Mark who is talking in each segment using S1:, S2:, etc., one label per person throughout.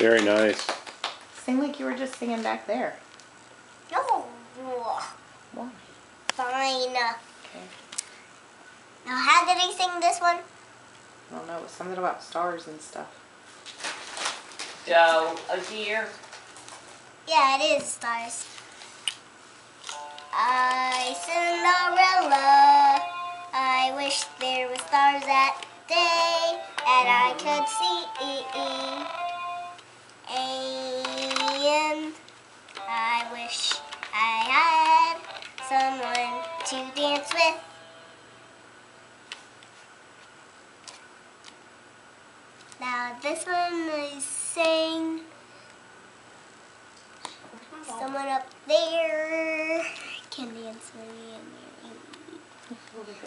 S1: Very nice.
S2: Sing like you were just singing back there.
S3: No.
S2: Why?
S3: Fine.
S2: Okay.
S3: Now, how did he sing this one?
S2: I don't know. It was something about stars and stuff.
S4: Doe, a deer.
S3: Yeah, it is stars. I, Cinderella, I wish there were stars that day and I could see. And I wish I had someone to dance with. Now this one is saying someone up there can dance with me and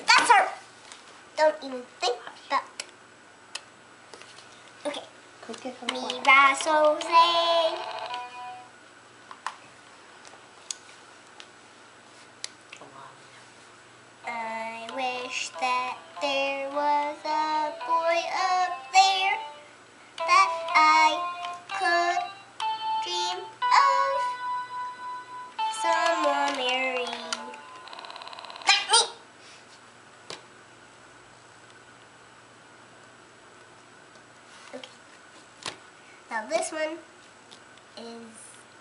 S3: that's her! Don't even think that. Okay.
S2: Go get her.
S3: Mi, ra, so, say. I wish that there was a boy up there that I could dream of someone marrying. Like me! Okay. Now this one is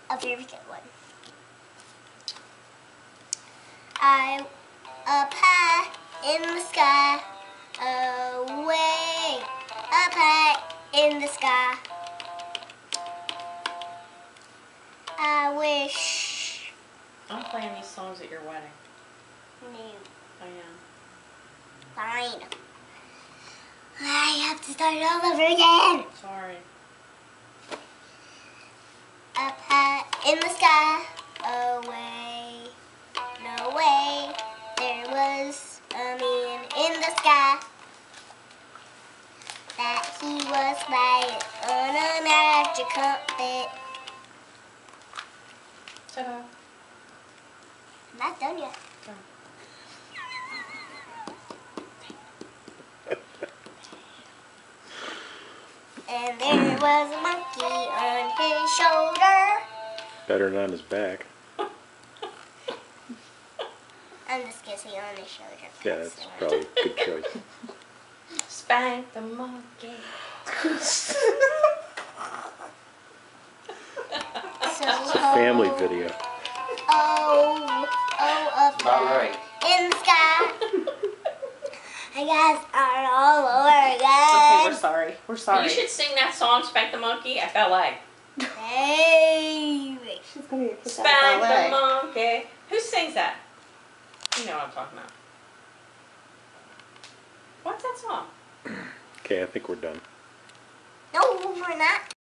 S3: a very good one. I up high in the sky, away up high in the sky. I wish.
S4: I'm playing these songs at your wedding.
S3: No,
S4: I am.
S3: fine. I have to start all over again.
S4: Sorry.
S3: Up high in the sky, away, no way. There was a man in the sky that he was playing on a magic trumpet.
S4: Ta-da.
S3: I'm not done yet. And there was a monkey on his shoulder.
S1: Better than on his back.
S3: I'm just guessing on his shoulder.
S1: Yeah, that's probably a good choice.
S4: Spank the monkey.
S3: So,
S1: Family video.
S3: Oh, up
S4: Not
S3: there
S4: right.
S3: in the sky. I guys are all over
S2: Okay, we're
S3: again.
S2: sorry. We're sorry.
S4: You should sing that song, Spank the Monkey, at ballet.
S3: Hey.
S2: She's gonna get kicked out
S4: Spank
S2: of
S4: the
S2: ballet.
S4: monkey. Who sings that? You know what I'm talking about. What's that song?
S1: Okay, I think we're done.
S3: No, we're not.